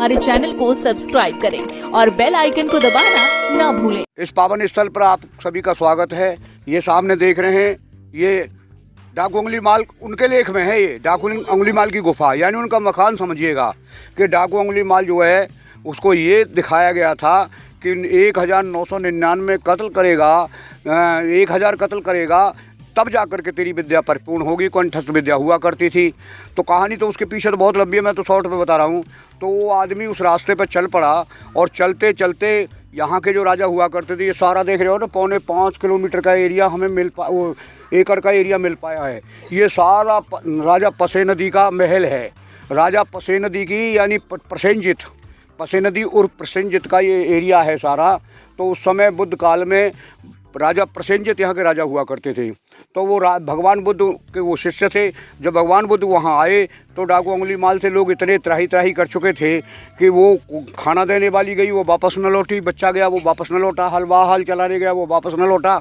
हमारे चैनल को सब्सक्राइब करें और बेल आइकन को दबाना ना भूलें। इस पावन स्थल पर आप सभी का स्वागत है। ये सामने देख रहे हैं, ये डाकू अंगुलीमाल उनके लेख में है। ये डाकू अंगुलीमाल की गुफा, यानी उनका मकान समझिएगा कि डाकू अंगुलीमाल जो है उसको ये दिखाया गया था कि 1999 कत्ल करेगा, 1000 कत्ल करेगा, तब जाकर के तेरी विद्या परिपूर्ण होगी। कंठस्थ विद्या हुआ करती थी। तो कहानी तो उसके पीछे तो बहुत लंबी है, मैं तो शॉर्ट पे बता रहा हूँ। तो वो आदमी उस रास्ते पर चल पड़ा और चलते चलते यहाँ के जो राजा हुआ करते थे, ये सारा देख रहे हो ना, 4.5 किलोमीटर का एरिया हमें वो एकड़ का एरिया मिल पाया है। ये सारा राजा पसे नदी का महल है। राजा पसे नदी की यानी प्रसेनजित, पसे नदी और प्रसेनजित का ये एरिया है सारा। तो उस समय बुद्ध काल में राजा प्रसेनजित यहाँ के राजा हुआ करते थे। तो वो भगवान बुद्ध के वो शिष्य थे। जब भगवान बुद्ध वहाँ आए तो डाकू अंगुलीमाल से लोग इतने त्राही त्राही कर चुके थे कि वो खाना देने वाली गई, वो वापस न लौटी, बच्चा गया वो वापस न लौटा, हलवा हल चलाने गया वो वापस न लौटा।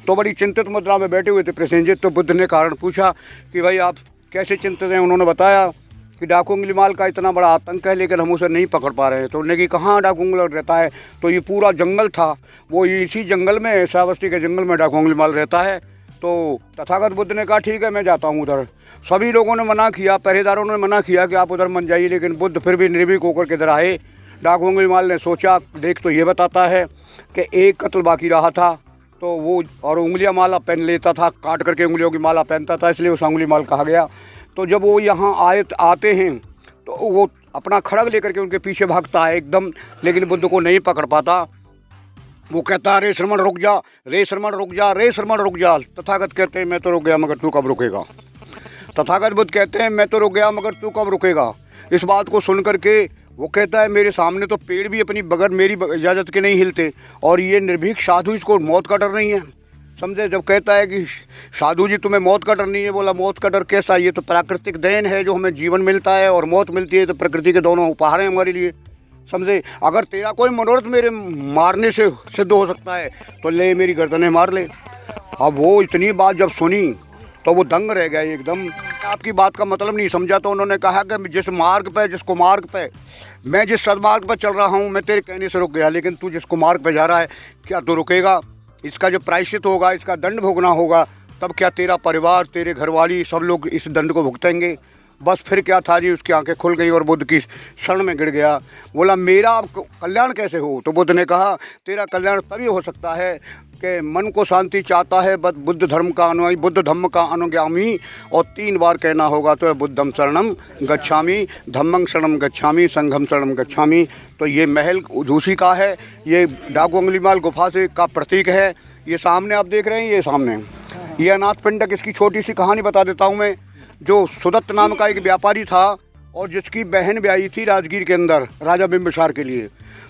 तो बड़ी चिंतित मुद्रा में बैठे हुए थे प्रसेनजित। तो बुद्ध ने कारण पूछा कि भाई आप कैसे चिंतित हैं। उन्होंने बताया कि डाकू अंगुलीमाल का इतना बड़ा आतंक है, लेकिन हम उसे नहीं पकड़ पा रहे हैं। तो उन्होंने कि कहाँ डाकू अंगुलीमाल रहता है। तो ये पूरा जंगल था, वो इसी जंगल में, श्रावस्ती के जंगल में डाकू अंगुलीमाल रहता है। तो तथागत बुद्ध ने कहा ठीक है मैं जाता हूँ उधर। सभी लोगों ने मना किया, पहरेदारों ने मना किया कि आप उधर मत जाइए, लेकिन बुद्ध फिर भी निर्भीक होकर के इधर आए। डाकू अंगुलीमाल ने सोचा, देख तो ये बताता है कि एक कत्ल बाकी रहा था, तो वो और उंगलियां माला पहन लेता था, काट करके उंगलियों की माला पहनता था, इसलिए उस अंगुलीमाल कहा गया। तो जब वो यहाँ आते हैं तो वो अपना खड़ग लेकर के उनके पीछे भागता है एकदम, लेकिन बुद्ध को नहीं पकड़ पाता। वो कहता है रे श्रमण रुक जा, रे श्रमण रुक जा, रे श्रमण रुक जा। तथागत कहते हैं मैं तो रुक गया मगर तू कब रुकेगा। तथागत बुद्ध कहते हैं मैं तो रुक गया मगर तू कब रुकेगा। इस बात को सुन करके वो कहता है मेरे सामने तो पेड़ भी अपनी बगैर मेरी इजाज़त के नहीं हिलते, और ये निर्भीक साधु, इसको मौत का डर नहीं है। समझे। जब कहता है कि साधु जी तुम्हें मौत का डर नहीं है, बोला मौत का डर कैसा, ये तो प्राकृतिक देन है जो हमें जीवन मिलता है और मौत मिलती है, तो प्रकृति के दोनों उपहार हैं हमारे लिए। समझे। अगर तेरा कोई मनोरथ मेरे मारने से सिद्ध हो सकता है तो ले मेरी गर्दनें मार ले। अब वो इतनी बात जब सुनी तो वो दंग रह गया एकदम। आपकी बात का मतलब नहीं समझा। तो उन्होंने कहा कि जिस मार्ग पे मैं जिस सदमार्ग पर चल रहा हूँ, मैं तेरे कहने से रुक गया, लेकिन तू जिस मार्ग पर जा रहा है क्या तू रुकेगा। इसका जो प्रायश्चित होगा, इसका दंड भोगना होगा, तब क्या तेरा परिवार, तेरे घरवाली सब लोग इस दंड को भुगतेंगे। बस फिर क्या था जी, उसकी आंखें खुल गई और बुद्ध की शरण में गिर गया। बोला मेरा कल्याण कैसे हो। तो बुद्ध ने कहा तेरा कल्याण तभी हो सकता है कि मन को शांति चाहता है बस बुद्ध धर्म का अनुयायी, बुद्ध धम्म का अनुगामी, और 3 बार कहना होगा तो बुद्धम शरणम गच्छामि, धम्मं शरणम गच्छामि, संघम शरणम गच्छामि। तो ये महल उसी का है, ये डाकू अंगुलीमाल गुफा से का प्रतीक है। ये सामने आप देख रहे हैं, ये सामने ये अनाथ पिंडक। इसकी छोटी सी कहानी बता देता हूँ मैं। जो सुदत्त नाम का एक व्यापारी था और जिसकी बहन ब्याही थी राजगीर के अंदर राजा बिंबिसार के लिए।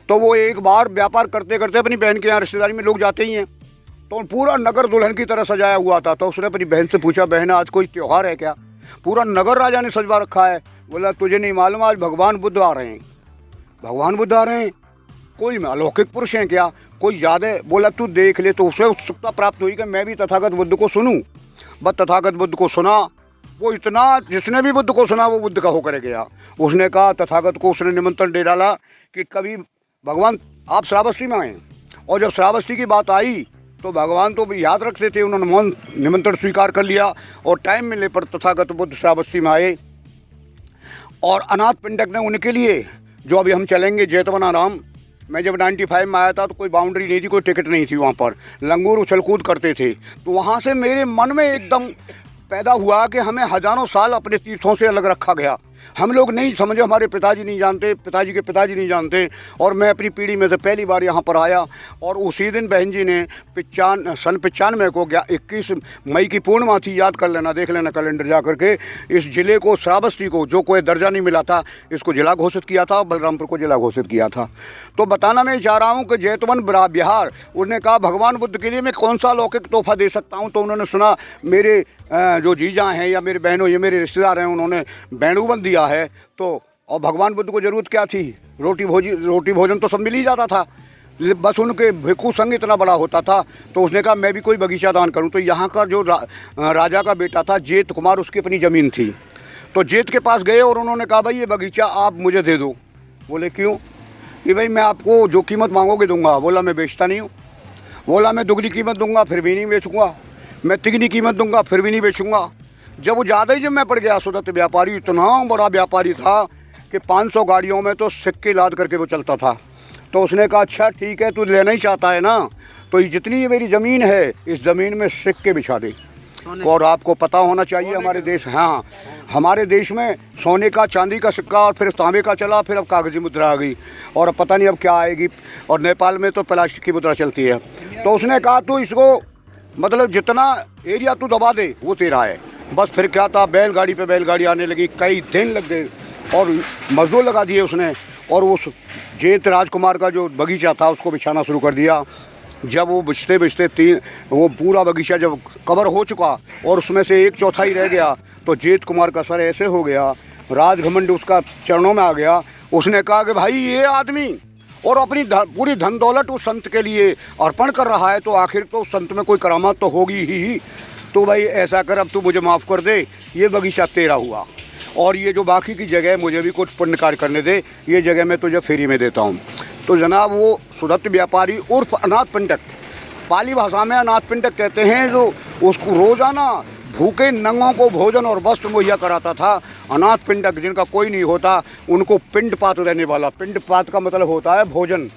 तो वो एक बार व्यापार करते करते अपनी बहन के यहाँ, रिश्तेदारी में लोग जाते ही हैं, तो पूरा नगर दुल्हन की तरह सजाया हुआ था। तो उसने अपनी बहन से पूछा बहन आज कोई त्यौहार है क्या। पूरा नगर राजा ने सजवा रखा है। बोला तुझे नहीं मालूम आज भगवान बुद्ध आ रहे हैं। भगवान बुद्ध आ रहे हैं, कोई अलौकिक पुरुष हैं क्या, कोई ज़्यादा। बोला तू देख ले। तो उसे उत्सुकता प्राप्त हुई कि मैं भी तथागत बुद्ध को सुनूं। बस तथागत बुद्ध को सुना। वो इतना, जिसने भी बुद्ध को सुना वो बुद्ध का होकर गया। उसने कहा तथागत को, उसने निमंत्रण दे डाला कि कभी भगवान आप श्रावस्ती में आए। और जब श्रावस्ती की बात आई तो भगवान तो भी याद रखते थे, उन्होंने मौन निमंत्रण स्वीकार कर लिया और टाइम मिलने पर तथागत बुद्ध श्रावस्ती में आए। और अनाथ पिंडक ने उनके लिए, जो अभी हम चलेंगे जेतवनाराम, मैं जब 95 में आया था तो कोई बाउंड्री नहीं थी, कोई टिकट नहीं थी वहाँ पर, लंगूर उछल कूद करते थे। तो वहाँ से मेरे मन में एकदम पैदा हुआ कि हमें हज़ारों साल अपने तीर्थों से अलग रखा गया। हम लोग नहीं समझे, हमारे पिताजी नहीं जानते, पिताजी के पिताजी नहीं जानते, और मैं अपनी पीढ़ी में से पहली बार यहाँ पर आया। और उसी दिन बहन जी ने सन 95 को 21 मई की पूर्णिमा थी, याद कर लेना, देख लेना कैलेंडर जा करके, इस ज़िले को श्रावस्ती को, जो कोई दर्जा नहीं मिला था, इसको ज़िला घोषित किया था, बलरामपुर को ज़िला घोषित किया था। तो बताना मैं चाह रहा हूँ कि जैतवन बिहार, उन्होंने कहा भगवान बुद्ध के लिए मैं कौन सा लौकिक तोहफा दे सकता हूँ। तो उन्होंने सुना मेरे जो जीजा हैं या मेरे बहनों, ये मेरे रिश्तेदार हैं, उन्होंने बैंडूबंद दिया है। तो और भगवान बुद्ध को ज़रूरत क्या थी, रोटी भोजन तो सब मिल ही जाता था, बस उनके भिक्खु संघ इतना बड़ा होता था। तो उसने कहा मैं भी कोई बगीचा दान करूं। तो यहाँ का जो राजा का बेटा था जेत कुमार, उसकी अपनी ज़मीन थी। तो जेत के पास गए और उन्होंने कहा भाई ये बगीचा आप मुझे दे दो। बोले क्यों? कि भाई मैं आपको जो कीमत मांगोगे दूंगा। बोला मैं बेचता नहीं हूँ। बोला मैं दुगनी कीमत दूंगा फिर भी नहीं बेचूंगा, मैं तिगनी कीमत दूंगा फिर भी नहीं बेचूंगा। जब वो ज़्यादा ही जब मैं पड़ गया, सुदत्त व्यापारी इतना बड़ा व्यापारी था कि 500 गाड़ियों में तो सिक्के लाद करके वो चलता था। तो उसने कहा अच्छा ठीक है, तू लेना ही चाहता है ना, तो ये जितनी ये मेरी ज़मीन है इस ज़मीन में सिक्के बिछा दे। और आपको पता होना चाहिए हमारे देश, हाँ हमारे देश में सोने का, चांदी का सिक्का और फिर तांबे का चला, फिर अब कागज़ी मुद्रा आ गई और अब पता नहीं अब क्या आएगी। और नेपाल में तो प्लास्टिक की मुद्रा चलती है। तो उसने कहा तू इसको मतलब जितना एरिया तू दबा दे वो तेरा है। बस फिर क्या था, बैलगाड़ी पे बैलगाड़ी आने लगी, कई दिन लग गए और मजदूर लगा दिए उसने। और उस जेत राजकुमार का जो बगीचा था उसको बिछाना शुरू कर दिया। जब वो बिछते बिछते वो पूरा बगीचा जब कवर हो चुका और उसमें से 1/4 रह गया, तो जेत कुमार का सर ऐसे हो गया, राजघमंड उसका चरणों में आ गया। उसने कहा कि भाई ये आदमी और अपनी पूरी धन दौलत उस संत के लिए अर्पण कर रहा है, तो आखिर तो उस संत में कोई करामात तो होगी ही। तो भाई ऐसा कर, अब तू मुझे माफ़ कर दे, ये बगीचा तेरा हुआ और ये जो बाकी की जगह मुझे भी कुछ पुण्य कार्य करने दे, ये जगह मैं तुझे फ्री में देता हूँ। तो जनाब वो सुदत्त व्यापारी उर्फ अनाथ पिंडक, पाली भाषा में अनाथ पिंडक कहते हैं, जो उसको रोज़ाना भूखे नंगों को भोजन और वस्त्र मुहैया कराता था। अनाथ पिंडक जिनका कोई नहीं होता उनको पिंड पात देने वाला, पिंड पात का मतलब होता है भोजन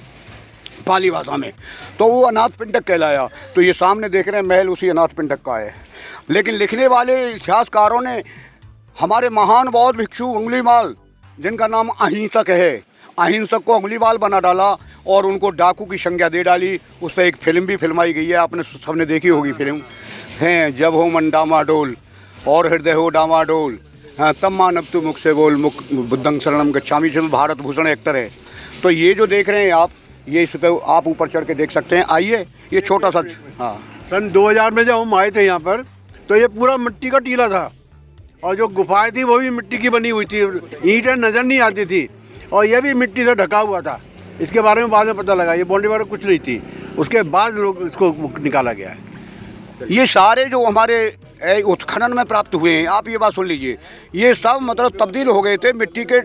पाली भाषा में, तो वो अनाथ पिंडक कहलाया। तो ये सामने देख रहे हैं महल उसी अनाथ पिंडक का है। लेकिन लिखने वाले इतिहासकारों ने हमारे महान बौद्ध भिक्षु अंगुलीमाल, जिनका नाम अहिंसक है, अहिंसक को अंगुलीमाल बना डाला और उनको डाकू की संज्ञा दे डाली। उस पर एक फिल्म भी फिल्माई गई है, आपने सबने देखी होगी फिल्म, हैं जब हो मन डामाडोल और हृदय हो डामाडोल, हाँ तब मानव तू मुख से बोल, मुख बुद्धं शरणम गच्छामि, जो भारत भूषण एक्टर है। तो ये जो देख रहे हैं आप, ये इस पर आप ऊपर चढ़ के देख सकते हैं। आइए, ये छोटा सा, हाँ सन 2000 में जब हम आए थे यहाँ पर, तो ये पूरा मिट्टी का टीला था और जो गुफाएं थी वो भी मिट्टी की बनी हुई थी, ईंटें नज़र नहीं आती थी और यह भी मिट्टी से ढका हुआ था। इसके बारे में बाद में पता लगा ये बाउंड्री वगैरह कुछ नहीं थी, उसके बाद लोग इसको निकाला गया है। ये सारे जो हमारे उत्खनन में प्राप्त हुए हैं, आप ये बात सुन लीजिए, ये सब मतलब तब्दील हो गए थे मिट्टी के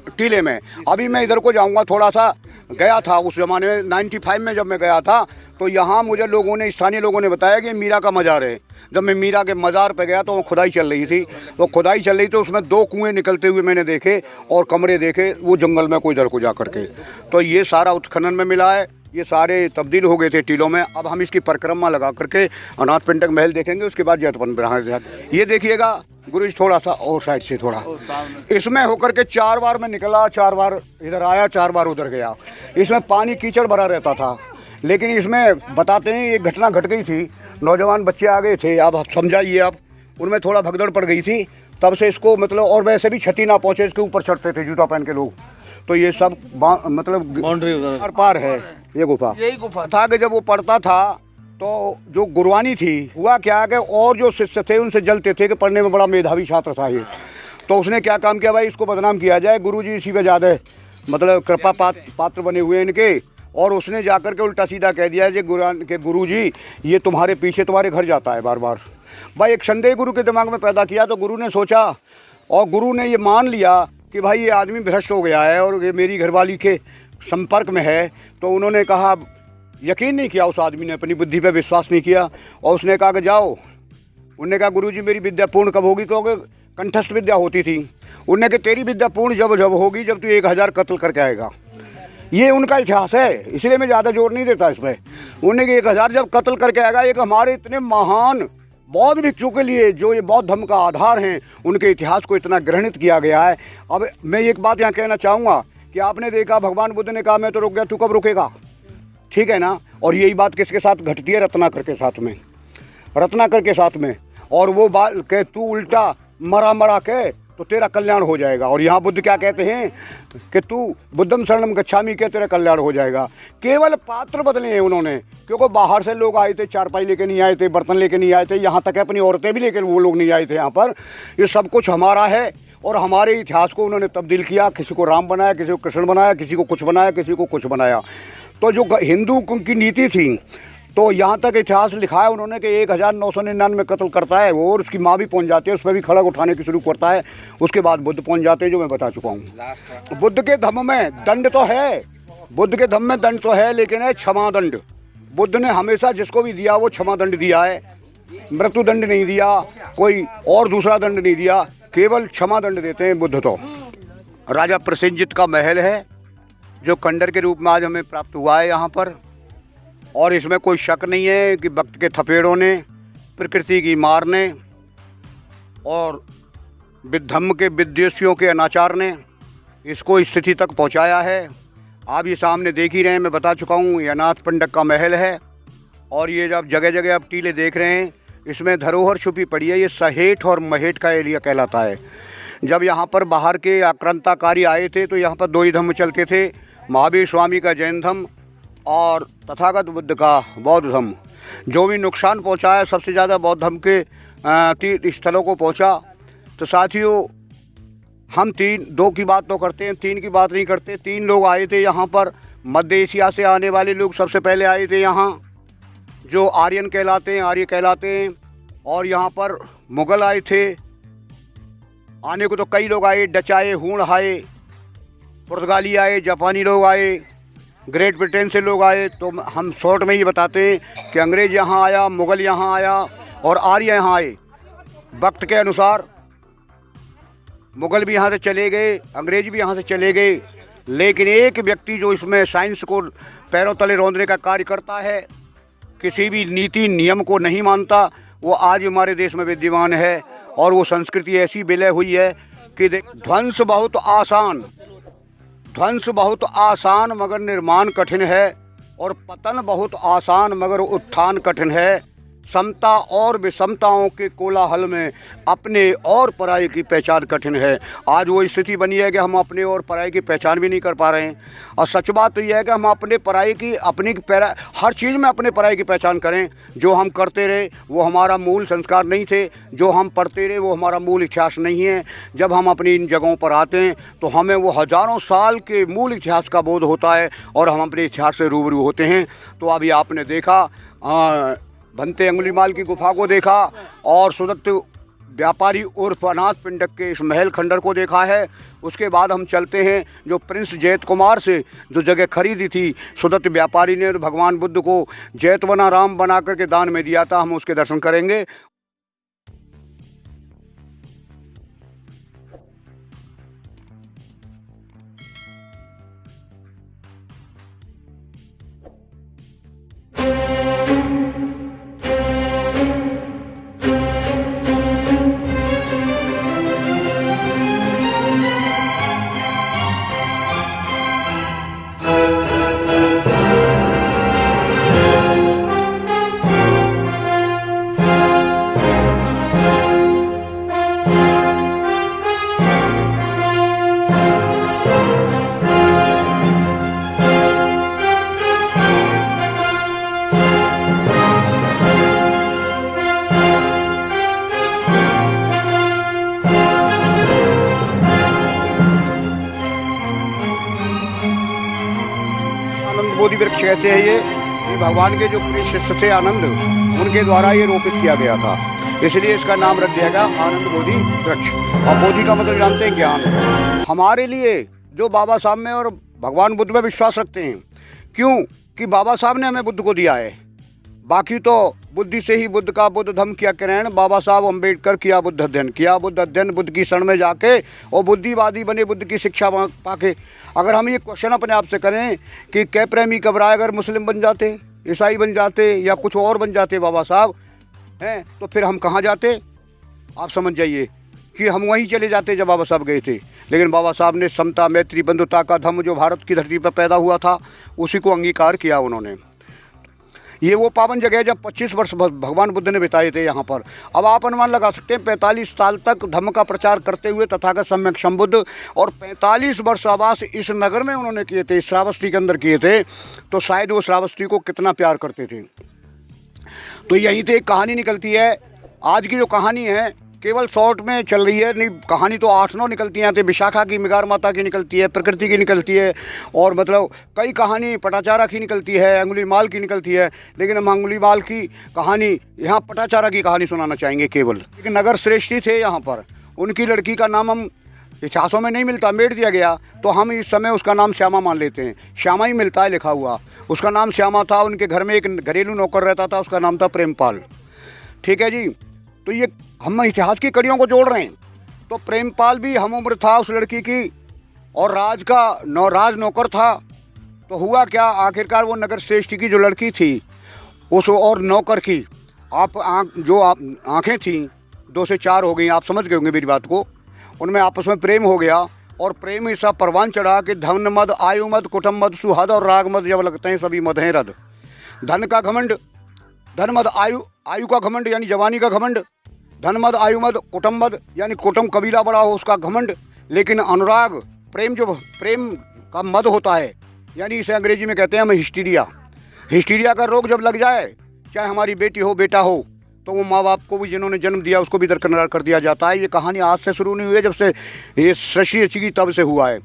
टीले में। अभी मैं इधर को जाऊंगा, थोड़ा सा गया था उस ज़माने में 95 में जब मैं गया था, तो यहाँ मुझे लोगों ने, स्थानीय लोगों ने बताया कि मीरा का मज़ार है। जब मैं मीरा के मज़ार पे गया तो वो खुदाई चल रही थी, तो खुदाई चल रही थी, उसमें 2 कुएँ निकलते हुए मैंने देखे और कमरे देखे वो जंगल में कोई इधर को जा करके। तो ये सारा उत्खनन में मिला है, ये सारे तब्दील हो गए थे टीलों में। अब हम इसकी परिक्रमा लगा करके अनाथ पिंडक महल देखेंगे, उसके बाद जैतवन बिहार। ये देखिएगा गुरु जी, थोड़ा सा और साइड से थोड़ा, इसमें होकर के 4 बार मैं निकला, 4 बार इधर आया, 4 बार उधर गया। इसमें पानी कीचड़ भरा रहता था, लेकिन इसमें बताते हैं एक घटना घट गई थी, नौजवान बच्चे आ गए थे, अब समझाइए आप, उनमें थोड़ा भगदड़ पड़ गई थी, तब से इसको मतलब, और वैसे भी क्षति ना पहुँचे, इसके ऊपर चढ़ते थे जूता पहन के लोग। तो ये सब मतलब बाउंड्री पार है ये गुफा। यही गुफा था कि जब वो पढ़ता था तो जो गुरवानी थी, हुआ क्या कि और जो शिष्य थे उनसे जलते थे कि पढ़ने में बड़ा मेधावी छात्र था ये। तो उसने क्या काम किया, भाई इसको बदनाम किया जाए, गुरुजी इसी पे ज़्यादा मतलब कृपा पात्र बने हुए इनके। और उसने जाकर के उल्टा सीधा कह दिया कि गुरुजी ये तुम्हारे पीछे तुम्हारे घर जाता है बार बार। भाई एक संदेह गुरु के दिमाग में पैदा किया, तो गुरु ने सोचा और गुरु ने ये मान लिया कि भाई ये आदमी भ्रष्ट हो गया है और ये मेरी घरवाली के संपर्क में है। तो उन्होंने कहा, यकीन नहीं किया उस आदमी ने, अपनी बुद्धि पे विश्वास नहीं किया और उसने कहा कि जाओ। उन्होंने कहा गुरुजी मेरी विद्या पूर्ण कब होगी, क्योंकि कंठस्थ विद्या होती थी। उन्होंने कहा तेरी विद्या पूर्ण जब होगी जब तू 1000 कत्ल करके आएगा। ये उनका इतिहास है, इसलिए मैं ज़्यादा जोर नहीं देता इस पर। उन्होंने कहा 1000 जब कत्ल करके आएगा। एक हमारे इतने महान बौद्ध भिक्षु के लिए जो ये बौद्ध धर्म का आधार हैं, उनके इतिहास को इतना ग्रहणित किया गया है। अब मैं एक बात यहाँ कहना चाहूँगा कि आपने देखा भगवान बुद्ध ने कहा मैं तो रुक गया, तू कब रुकेगा, ठीक है ना। और यही बात किसके साथ घटती है, रत्नाकर के साथ में, रत्नाकर के साथ में। और वो बात कह तू उल्टा मरा के तो तेरा कल्याण हो जाएगा। और यहाँ बुद्ध क्या कहते हैं कि तू बुद्धम शरणम गच्छामि के तेरा कल्याण हो जाएगा। केवल पात्र बदले हैं उन्होंने, क्योंकि बाहर से लोग आए थे, चारपाई लेके नहीं आए थे, बर्तन लेके नहीं आए थे, यहाँ तक अपनी औरतें भी लेके वो लोग नहीं आए थे यहाँ पर। ये सब कुछ हमारा है और हमारे इतिहास को उन्होंने तब्दील किया। किसी को राम बनाया, किसी को कृष्ण बनाया, किसी को कुछ बनाया, किसी को कुछ बनाया। तो जो हिंदू की नीति थी तो यहाँ तक इतिहास लिखा है उन्होंने कि 1999 कत्ल करता है वो, और उसकी माँ भी पहुँच जाती है, उस पर भी खड़ग उठाने की शुरू करता है। उसके बाद बुद्ध पहुँच जाते हैं, जो मैं बता चुका हूँ। बुद्ध के धम्म में दंड तो है, बुद्ध के धम्म में दंड तो है, लेकिन है क्षमा दंड। बुद्ध ने हमेशा जिसको भी दिया वो क्षमा दंड दिया है, मृत्यु दंड नहीं दिया, कोई और दूसरा दंड नहीं दिया, केवल क्षमा दंड देते हैं बुद्ध। तो राजा प्रसेनजित का महल है जो खंडर के रूप में आज हमें प्राप्त हुआ है यहाँ पर, और इसमें कोई शक नहीं है कि वक्त के थपेड़ों ने, प्रकृति की मार ने और धम्म के विद्वेषियों के अनाचार ने इसको इस स्थिति तक पहुँचाया है। आप ये सामने देख ही रहे हैं, मैं बता चुका हूँ, ये अनाथ पंडक का महल है। और ये जब जगह जगह आप टीले देख रहे हैं, इसमें धरोहर छुपी पड़ी है। ये सहेठ और महेठ का एरिया कहलाता है। जब यहाँ पर बाहर के आक्रांताकारी आए थे तो यहाँ पर दो ही धर्म चलते थे, महावीर स्वामी का जैन धर्म और तथागत बुद्ध का बौद्ध धर्म। जो भी नुकसान पहुँचा है सबसे ज़्यादा बौद्ध धर्म के तीर्थ स्थलों को पहुँचा। तो साथियों, हम दो की बात तो करते हैं, तीन की बात नहीं करते। 3 लोग आए थे यहाँ पर, मध्य एशिया से आने वाले लोग सबसे पहले आए थे यहाँ, जो आर्यन कहलाते हैं, आर्य कहलाते हैं। और यहाँ पर मुग़ल आए थे, आने को तो कई लोग आए, डच आए, हूण आए, पुर्तगाली आए, जापानी लोग आए, ग्रेट ब्रिटेन से लोग आए। तो हम शॉर्ट में ही बताते हैं कि अंग्रेज़ यहाँ आया, मुग़ल यहाँ आया और आर्य यहाँ आए। वक्त के अनुसार मुग़ल भी यहाँ से चले गए, अंग्रेज़ भी यहाँ से चले गए, लेकिन एक व्यक्ति जो इसमें साइंस को पैरों तले रौंदने का कार्य करता है, किसी भी नीति नियम को नहीं मानता, वो आज हमारे देश में विद्यमान है। और वो संस्कृति ऐसी विलय हुई है कि ध्वंस बहुत आसान मगर निर्माण कठिन है, और पतन बहुत आसान मगर उत्थान कठिन है। समता और विषमताओं के कोलाहल में अपने और पराये की पहचान कठिन है। आज वो स्थिति बनी है कि हम अपने और पराये की पहचान भी नहीं कर पा रहे हैं। और सच बात तो यह है कि हम अपने पराये की हर चीज़ में अपने पराये की पहचान करें। जो हम करते रहे वो हमारा मूल संस्कार नहीं थे, जो हम पढ़ते रहे वो हमारा मूल इतिहास नहीं है। जब हम अपनी इन जगहों पर आते हैं तो हमें वो हज़ारों साल के मूल इतिहास का बोध होता है और हम अपने इतिहास से रूबरू होते हैं। तो अभी आपने देखा भंते अंगुलीमाल की गुफा को देखा, और सुदत्त व्यापारी उर्फ अनाथ पिंडक के इस महल खंडर को देखा है। उसके बाद हम चलते हैं जो प्रिंस जैत कुमार से जो जगह खरीदी थी सुदत्त व्यापारी ने, भगवान बुद्ध को जैतवना राम बना करके दान में दिया था, हम उसके दर्शन करेंगे। बोधि वृक्ष कहते हैं ये भगवान के जो प्रिय शिष्य थे आनंद, उनके द्वारा ये रोपित किया गया था, इसलिए इसका नाम रख दिया गया आनंद बोधि वृक्ष। और बोधि का मतलब जानते हैं ज्ञान। हमारे लिए जो बाबा साहब में और भगवान बुद्ध में विश्वास रखते हैं, क्यों कि बाबा साहब ने हमें बुद्ध को दिया है। बाकी तो बुद्धि से ही बुद्ध का बुद्ध धम्म किया ग्रहण, बाबा साहब अम्बेडकर किया बुद्ध अध्ययन बुद्ध की शरण में जाके, और बुद्धिवादी बने बुद्ध की शिक्षा पाके। अगर हम ये क्वेश्चन अपने आप से करें कि कै प्रेमी घबराए अगर मुस्लिम बन जाते, ईसाई बन जाते या कुछ और बन जाते बाबा साहब हैं, तो फिर हम कहाँ जाते? आप समझ जाइए कि हम वहीं चले जाते जब बाबा साहब गए थे। लेकिन बाबा साहब ने समता मैत्री बंधुता का धम्म जो भारत की धरती पर पैदा हुआ था उसी को अंगीकार किया उन्होंने। ये वो पावन जगह है जब 25 वर्ष भगवान बुद्ध ने बिताए थे यहाँ पर। अब आप अनुमान लगा सकते हैं 45 साल तक धम्म का प्रचार करते हुए तथागत सम्यक संबुद्ध, और 45 वर्ष आवास इस नगर में उन्होंने किए थे, श्रावस्ती के अंदर किए थे। तो शायद वो श्रावस्ती को कितना प्यार करते थे। तो यहीं से एक कहानी निकलती है। आज की जो कहानी है केवल शॉर्ट में चल रही है, नहीं कहानी तो 8-9 निकलती हैं। तो विशाखा की, मिगार माता की निकलती है, प्रकृति की निकलती है, और मतलब कई कहानी पटाचारा की निकलती है, अंगुलीमाल की निकलती है। लेकिन हम अंगुलीमाल की कहानी, यहाँ पटाचारा की कहानी सुनाना चाहेंगे केवल। लेकिन नगर श्रेष्ठी थे यहाँ पर, उनकी लड़की का नाम हम इतिहासों में नहीं मिलता, मेट दिया गया, तो हम इस समय उसका नाम श्यामा मान लेते हैं। श्यामा ही मिलता है लिखा हुआ, उसका नाम श्यामा था। उनके घर में एक घरेलू नौकर रहता था, उसका नाम था प्रेमपाल। ठीक है जी। तो ये हम इतिहास की कड़ियों को जोड़ रहे हैं। तो प्रेमपाल भी हम उम्र था उस लड़की की, और राज नौकर था। तो हुआ क्या, आखिरकार वो नगर श्रेष्ठी की जो लड़की थी उस और नौकर की आँखें थीं 2 से 4 हो गई, आप समझ गए होंगे मेरी बात को। उनमें आपस में प्रेम हो गया, और प्रेम ऐसा परवान चढ़ा कि धन मद, आयु मद, कुटुंब मद, सुहद और राग मद जब लगते हैं सभी मद हैं रद। धन का घमंड, धन मद, आयु का घमंड यानी जवानी का घमंड, धन मद, आयु मद, कुटुंब मद यानी कुटुंब कबीला बड़ा हो उसका घमंड। लेकिन अनुराग, प्रेम, जो प्रेम का मद होता है, यानी इसे अंग्रेजी में कहते हैं हम हिस्टीरिया। हिस्टीरिया का रोग जब लग जाए, चाहे हमारी बेटी हो बेटा हो, तो वो माँ बाप को भी जिन्होंने जन्म दिया उसको भी दरकिनार कर दिया जाता है। ये कहानी आज से शुरू नहीं हुई है, जब से ये सृष्टि रची गई तब से हुआ है।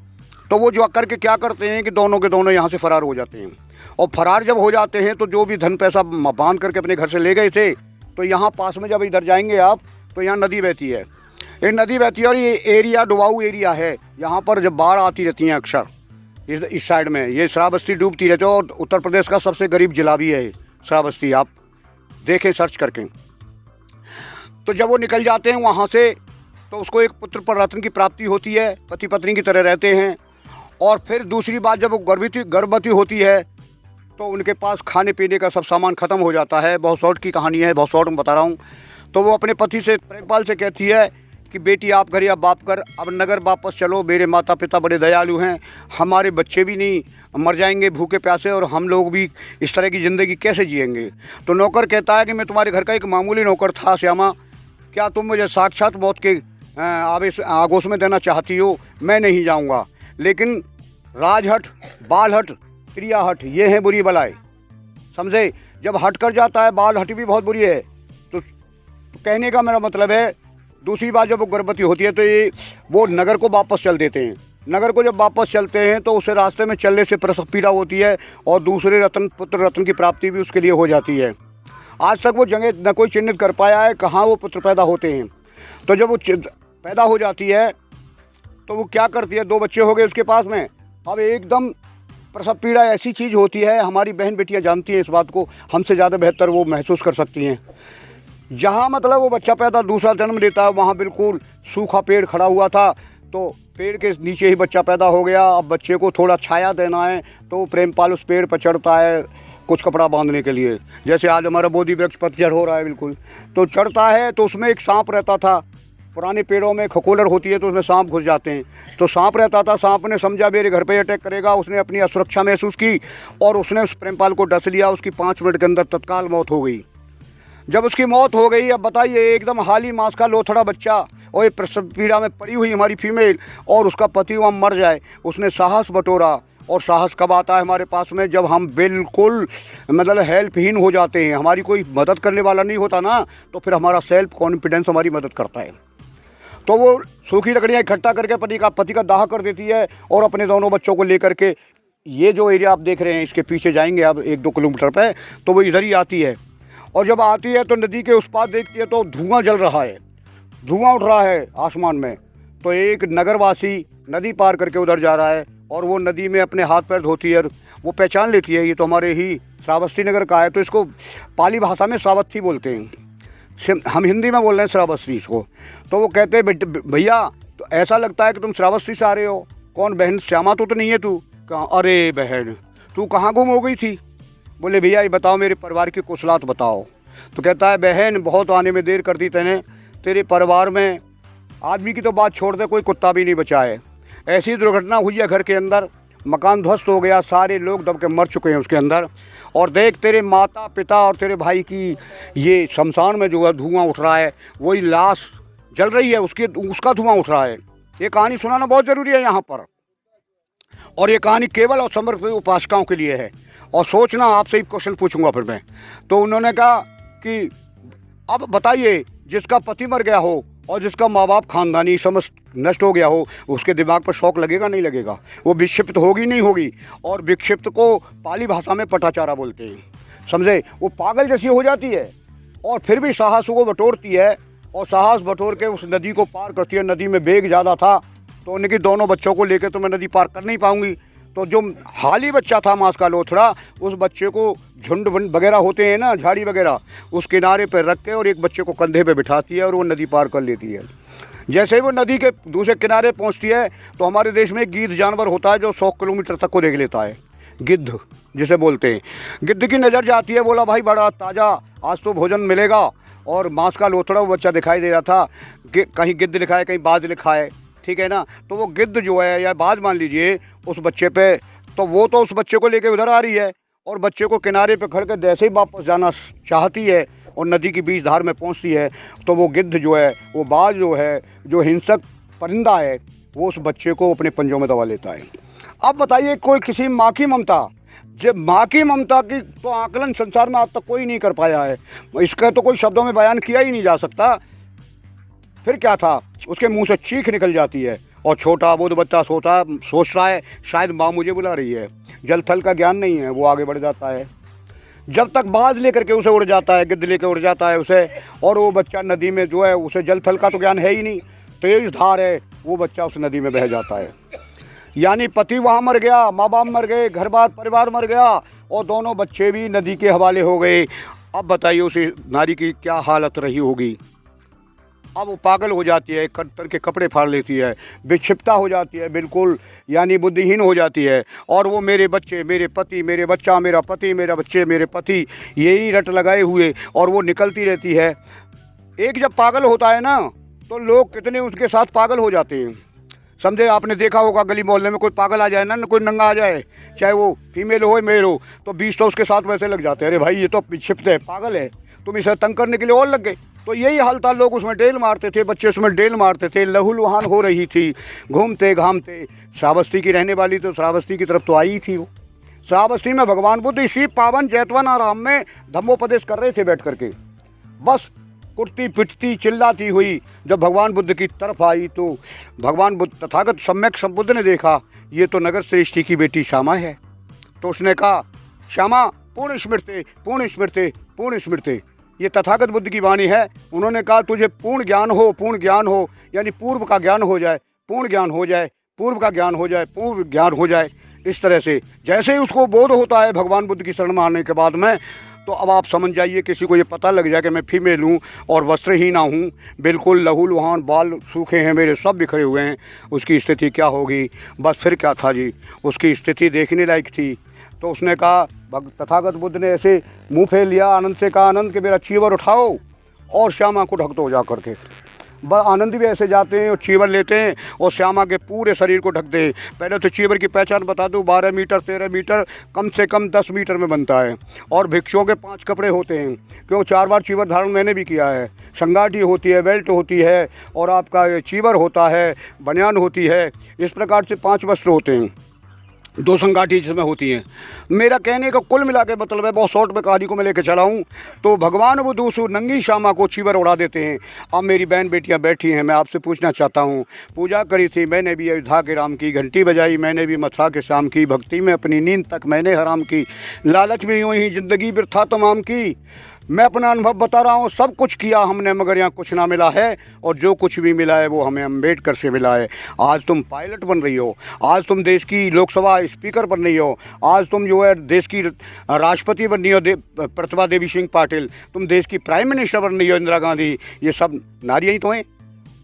तो वो जो करके क्या करते हैं कि दोनों के दोनों यहाँ से फरार हो जाते हैं। और फरार जब हो जाते हैं तो जो भी धन पैसा बांध करके अपने घर से ले गए थे, तो यहाँ पास में जब इधर जाएंगे आप, तो यहाँ नदी बहती है। एक नदी बहती है, और ये एरिया डुबाऊ एरिया है। यहाँ पर जब बाढ़ आती रहती है अक्सर, इस साइड में ये श्रावस्ती डूबती रहती है। और उत्तर प्रदेश का सबसे गरीब जिला भी है श्रावस्ती, आप देखें सर्च करके। तो जब वो निकल जाते हैं वहाँ से, तो उसको एक पुत्र पर रत्न की प्राप्ति होती है, पति पत्नी की तरह रहते हैं। और फिर दूसरी बात, जब वो गर्भवती होती है, तो उनके पास खाने पीने का सब सामान ख़त्म हो जाता है। बहुत शॉर्ट की कहानी है, बहुत शॉर्ट में बता रहा हूँ। तो वो अपने पति से, प्रेमपाल से कहती है कि बेटी आप घर या बाप कर, अब नगर वापस चलो, मेरे माता पिता बड़े दयालु हैं, हमारे बच्चे भी नहीं मर जाएंगे भूखे प्यासे, और हम लोग भी इस तरह की ज़िंदगी कैसे जिएंगे। तो नौकर कहता है कि मैं तुम्हारे घर का एक मामूली नौकर था श्यामा, क्या तुम मुझे साक्षात मौत के आगोश में देना चाहती हो? मैं नहीं जाऊँगा। लेकिन राजहट, बालहट, क्रियाहट, ये है बुरी बलाएँ, समझे। जब हट कर जाता है, बालहट भी बहुत बुरी है। तो कहने का मेरा मतलब है, दूसरी बात, जब वो गर्भवती होती है तो ये वो नगर को वापस चल देते हैं। नगर को जब वापस चलते हैं तो उसे रास्ते में चलने से प्रसव पीड़ा होती है, और दूसरे पुत्र रत्न की प्राप्ति भी उसके लिए हो जाती है। आज तक वो जगह न कोई चिन्हित कर पाया है कहाँ वो पुत्र पैदा होते हैं। तो जब वो पैदा हो जाती है तो वो क्या करती है, 2 बच्चे हो गए उसके पास में। अब एकदम प्रसव पीड़ा ऐसी चीज़ होती है, हमारी बहन बेटियां जानती हैं इस बात को, हमसे ज़्यादा बेहतर वो महसूस कर सकती हैं। जहाँ मतलब वो बच्चा पैदा दूसरा जन्म लेता है, वहाँ बिल्कुल सूखा पेड़ खड़ा हुआ था, तो पेड़ के नीचे ही बच्चा पैदा हो गया। अब बच्चे को थोड़ा छाया देना है, तो प्रेमपाल उस पेड़ पर चढ़ता है कुछ कपड़ा बांधने के लिए। जैसे आज हमारा बोधि वृक्ष पतझड़ हो रहा है बिल्कुल, तो चढ़ता है। तो उसमें एक सांप रहता था, पुराने पेड़ों में खकोलर होती है तो उसमें सांप घुस जाते हैं। तो सांप रहता था, सांप ने समझा मेरे घर पे अटैक करेगा, उसने अपनी असुरक्षा महसूस की और उसने उस प्रेमपाल को डस लिया। उसकी 5 मिनट के अंदर तत्काल मौत हो गई। जब उसकी मौत हो गई, अब बताइए, एकदम हाली मांस का लोथड़ा बच्चा और ये प्रसव पीड़ा में पड़ी हुई हमारी फीमेल, और उसका पति वहाँ मर जाए। उसने साहस बटोरा, और साहस कब आता है हमारे पास में, जब हम बिल्कुल मतलब हेल्पहीन हो जाते हैं, हमारी कोई मदद करने वाला नहीं होता ना, तो फिर हमारा सेल्फ कॉन्फिडेंस हमारी मदद करता है। तो वो सूखी लकड़ियाँ इकट्ठा करके पति का दाह कर देती है, और अपने दोनों बच्चों को लेकर के, ये जो एरिया आप देख रहे हैं इसके पीछे जाएंगे आप 1-2 किलोमीटर पे, तो वो इधर ही आती है। और जब आती है तो नदी के उस पार देखती है तो धुआं जल रहा है, धुआं उठ रहा है आसमान में। तो एक नगरवासी नदी पार करके उधर जा रहा है, और वो नदी में अपने हाथ पैर धोती है। वो पहचान लेती है ये तो हमारे ही श्रावस्ती नगर का है, तो इसको पाली भाषा में श्रावस्ती बोलते हैं, हम हिंदी में बोल रहे हैं श्रावस्ती इसको। तो वो कहते हैं भैया, तो ऐसा लगता है कि तुम श्रावस्ती से आ रहे हो। कौन बहन, श्यामा तो नहीं है तू? कहाँ? अरे बहन, तू कहाँ गुम हो गई थी? बोले भैया ये बताओ, मेरे परिवार की कुशलात बताओ। तो कहता है बहन, बहुत आने में देर कर दी तैने, तेरे परिवार में आदमी की तो बात छोड़ दे, कोई कुत्ता भी नहीं बचा है। ऐसी दुर्घटना हुई है घर के अंदर, मकान ध्वस्त हो गया, सारे लोग दब के मर चुके हैं उसके अंदर। और देख तेरे माता पिता और तेरे भाई की ये शमशान में जो है धुआं उठ रहा है, वही लाश जल रही है, उसका धुआं उठ रहा है। ये कहानी सुनाना बहुत ज़रूरी है यहाँ पर, और ये कहानी केवल और समर्पित उपासकाओं के लिए है। और सोचना, आपसे ही क्वेश्चन पूछूंगा फिर मैं। तो उन्होंने कहा कि अब बताइए, जिसका पति मर गया हो और जिसका माँ बाप खानदानी समझ नष्ट हो गया हो, उसके दिमाग पर शौक लगेगा नहीं लगेगा, वो विक्षिप्त होगी नहीं होगी। और विक्षिप्त को पाली भाषा में पटाचारा बोलते हैं, समझे। वो पागल जैसी हो जाती है और फिर भी साहस को बटोरती है और साहस बटोर के उस नदी को पार करती है। नदी में बेग ज़्यादा था तो उनके दोनों बच्चों को लेकर तो मैं नदी पार कर नहीं पाऊँगी। तो जो हाली बच्चा था मांस का लोथड़ा, उस बच्चे को झुंड वगैरह होते हैं ना, झाड़ी वगैरह, उस किनारे पर रख के और एक बच्चे को कंधे पे बिठाती है और वो नदी पार कर लेती है। जैसे ही वो नदी के दूसरे किनारे पहुंचती है तो हमारे देश में गिद्ध जानवर होता है जो 100 किलोमीटर तक को देख लेता है, गिद्ध जिसे बोलते हैं। गिद्ध की नज़र जाती है, बोला भाई बड़ा ताज़ा आज तो भोजन मिलेगा। और मांस का लोथड़ा वो बच्चा दिखाई दे रहा था कि कहीं गिद्ध लिखा है कहीं बाज लिखा है, ठीक है ना। तो वो गिद्ध जो है या बाज मान लीजिए उस बच्चे पे, तो वो तो उस बच्चे को लेके उधर आ रही है और बच्चे को किनारे पे खड़ कर जैसे ही वापस जाना चाहती है और नदी की बीच धार में पहुंचती है तो वो गिद्ध जो है, वो बाज जो है, जो हिंसक परिंदा है, वो उस बच्चे को अपने पंजों में दबा लेता है। अब बताइए कोई किसी माँ की ममता, जब माँ की ममता की तो आकलन संसार में आज तक कोई नहीं कर पाया है, इसका तो कोई शब्दों में बयान किया ही नहीं जा सकता। फिर क्या था, उसके मुंह से चीख निकल जाती है और छोटा बोध बच्चा सोच रहा है शायद माँ मुझे बुला रही है। जल थल का ज्ञान नहीं है, वो आगे बढ़ जाता है। जब तक बाज लेकर के उसे उड़ जाता है, गिद्ध लेकर उड़ जाता है उसे, और वो बच्चा नदी में जो है उसे जल थल का तो ज्ञान है ही नहीं, तेज धार है, वो बच्चा उस नदी में बह जाता है। यानी पति वहाँ मर गया, माँ बाप मर गए, घर बार परिवार मर गया और दोनों बच्चे भी नदी के हवाले हो गए। अब बताइए उस नारी की क्या हालत रही होगी। अब वो पागल हो जाती है, कट्टर के कपड़े फाड़ लेती है, विक्षिप्ता हो जाती है बिल्कुल, यानी बुद्धिहीन हो जाती है। और वो मेरे बच्चे मेरे पति, मेरे बच्चा मेरा पति, मेरा बच्चे मेरे पति, यही रट लगाए हुए और वो निकलती रहती है। एक जब पागल होता है ना तो लोग कितने उसके साथ पागल हो जाते हैं, समझे। आपने देखा होगा गली मोहल्ले में कोई पागल आ जाए ना, कोई नंगा आ जाए, चाहे वो फीमेल हो मेल हो, तो 20 तो उसके साथ वैसे लग जाते हैं, अरे भाई ये तो विक्षिप्त है, पागल है, तुम इसे तंग करने के लिए और लग गए। तो यही हाल था, लोग उसमें डेल मारते थे, बच्चे उसमें डेल मारते थे, लहूलुहान हो रही थी, घूमते घामते। श्रावस्ती की रहने वाली तो श्रावस्ती की तरफ तो आई ही थी। वो श्रावस्ती में भगवान बुद्ध इसी पावन जैतवन आराम में धम्मोपदेश कर रहे थे बैठ करके, बस कुटती पिटती चिल्लाती हुई जब भगवान बुद्ध की तरफ आई तो भगवान बुद्ध तथागत सम्यक संबुद्ध ने देखा ये तो नगर श्रेष्ठी की बेटी श्यामा है। तो उसने कहा श्यामा पूर्ण स्मृते पूर्ण स्मृते पूर्ण स्मृते, ये तथागत बुद्ध की वाणी है। उन्होंने कहा तुझे पूर्ण ज्ञान हो, यानी पूर्व का ज्ञान हो जाए, पूर्ण ज्ञान हो जाए, पूर्व का ज्ञान हो जाए, पूर्व ज्ञान हो जाए। इस तरह से जैसे ही उसको बोध होता है भगवान बुद्ध की शरण में आने के बाद में, तो अब आप समझ जाइए किसी को ये पता लग जाए कि मैं फीमेल हूँ और वस्त्रहीन हूँ, बिल्कुल लहूलुहान, बाल सूखे हैं मेरे, सब बिखरे हुए हैं, उसकी स्थिति क्या होगी। बस फिर क्या था जी, उसकी स्थिति देखने लायक थी। तो उसने कहा, तथागत बुद्ध ने ऐसे मुंह फेर लिया, आनंद से कहा आनंद के मेरा चीवर उठाओ और श्यामा को ढक दो जा करके। आनंद भी ऐसे जाते हैं और चीवर लेते हैं और श्यामा के पूरे शरीर को ढकते हैं। पहले तो चीवर की पहचान बता दूं, 12 मीटर 13 मीटर कम से कम 10 मीटर में बनता है। और भिक्षुओं के 5 कपड़े होते हैं, क्यों 4 बार चीवर धारण मैंने भी किया है। संगाटी होती है, बेल्ट होती है और आपका चीवर होता है, बनियान होती है, इस प्रकार से 5 वस्त्र होते हैं, 2 संगाठी जिसमें होती हैं। मेरा कहने का कुल मिला के मतलब है, बहुत शॉर्ट में कहानी को मैं लेकर चला हूँ। तो भगवान बुद्ध उस नंगी श्यामा को चीवर उड़ा देते हैं। अब मेरी बहन बेटियाँ बैठी हैं, मैं आपसे पूछना चाहता हूँ, पूजा करी थी मैंने भी अयोध्या के राम की, घंटी बजाई मैंने भी मथुरा के शाम की, भक्ति में अपनी नींद तक मैंने हराम की, लालच में यूँ ही ज़िंदगी बिरथा तमाम की। मैं अपना अनुभव बता रहा हूँ, सब कुछ किया हमने मगर यहाँ कुछ ना मिला है, और जो कुछ भी मिला है वो हमें अम्बेडकर से मिला है। आज तुम पायलट बन रही हो, आज तुम देश की लोकसभा स्पीकर बन रही हो, आज तुम जो है देश की राष्ट्रपति बन रही हो प्रतिभा देवी सिंह पाटिल, तुम देश की प्राइम मिनिस्टर बन रही हो इंदिरा गांधी, ये सब नारियाँ ही तो हैं।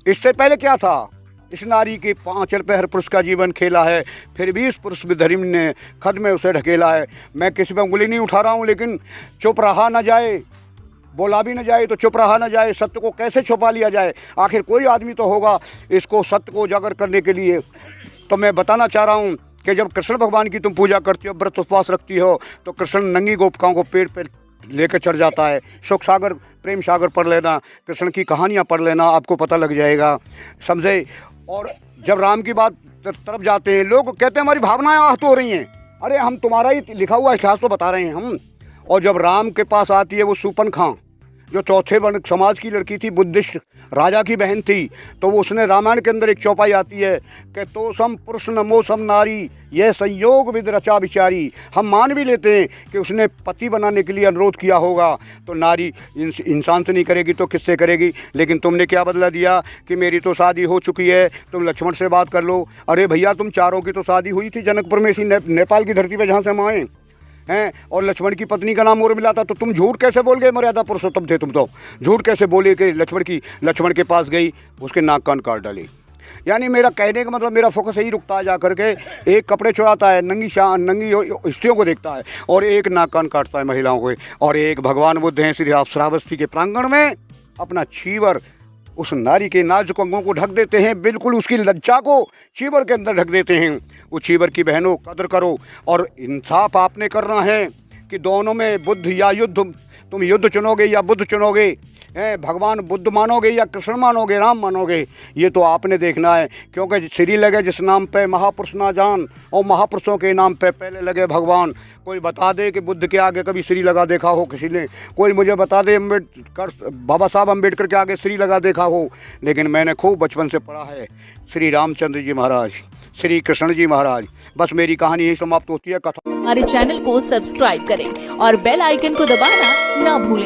इससे पहले क्या था, इस नारी के 5 पहर पुरुष का जीवन खेला है, फिर भी इस पुरुष विधर्म ने खद में उसे ढकेला है। मैं किसी पर उंगली नहीं उठा रहा हूँ, लेकिन चुप रहा न जाए, बोला भी न जाए तो चुप रहा न जाए। सत्य को कैसे छुपा लिया जाए, आखिर कोई आदमी तो होगा इसको सत्य को उजागर करने के लिए। तो मैं बताना चाह रहा हूँ कि जब कृष्ण भगवान की तुम पूजा करती हो, व्रत उपवास रखती हो, तो कृष्ण नंगी गोपिकाओं को पेड़ पर लेकर चढ़ जाता है। सुख सागर प्रेम सागर पढ़ लेना, कृष्ण की कहानियाँ पढ़ लेना, आपको पता लग जाएगा, समझे। और जब राम की बात तरफ जाते हैं, लोग कहते हैं हमारी भावनाएं आहत हो रही हैं। अरे हम तुम्हारा ही लिखा हुआ इतिहास तो बता रहे हैं हम। और जब राम के पास आती है वो सूपन खां, जो चौथे वर्ण समाज की लड़की थी, बुद्धिस्ट राजा की बहन थी, तो वो उसने रामायण के अंदर एक चौपाई आती है कि तो सम पुरुष नमो सम नारी, यह संयोग विद रचा विचारी। हम मान भी लेते हैं कि उसने पति बनाने के लिए अनुरोध किया होगा, तो नारी इंसान से नहीं करेगी तो किससे करेगी। लेकिन तुमने क्या बदला दिया कि मेरी तो शादी हो चुकी है, तुम लक्ष्मण से बात कर लो। अरे भैया, तुम चारों की तो शादी हुई थी जनकपुर में, इसी नेपाल की धरती पर जहाँ से हम आए हैं, और लक्ष्मण की पत्नी का नाम उर्मिला था। तो तुम झूठ कैसे बोल गए? मर्यादा पुरुषोत्तम थे तुम, तो झूठ कैसे बोले कि लक्ष्मण के पास गई, उसके नाक कान काट डाली। यानी मेरा कहने का मतलब, मेरा फोकस यही रुकता है जा करके, एक कपड़े चुराता है, नंगी स्त्रियों को देखता है, और एक नाक कान काटता है महिलाओं को, और एक भगवान बुद्ध हैं श्री श्रावस्ती के प्रांगण में अपना छीवर उस नारी के नाजुक अंगों को ढक देते हैं, बिल्कुल उसकी लज्जा को चीवर के अंदर ढक देते हैं। वो चीवर की बहनों, कदर करो। और इंसाफ आपने करना है कि दोनों में बुद्ध या युद्ध, तुम युद्ध चुनोगे या बुद्ध चुनोगे, भगवान बुद्ध मानोगे या कृष्ण मानोगे, राम मानोगे, ये तो आपने देखना है। क्योंकि श्री लगे जिस नाम पे महापुरुष ना जान, और महापुरुषों के नाम पे पहले लगे भगवान। कोई बता दे कि बुद्ध के आगे कभी श्री लगा देखा हो किसी ने? कोई मुझे बता दे बाबा साहब अम्बेडकर के आगे श्री लगा देखा हो? लेकिन मैंने खूब बचपन से पढ़ा है, श्री रामचंद्र जी महाराज, श्री कृष्ण जी महाराज। बस मेरी कहानी यही समाप्त होती है। कथा हमारे चैनल को सब्सक्राइब करें और बेल आइकन को दबाना ना भूलें।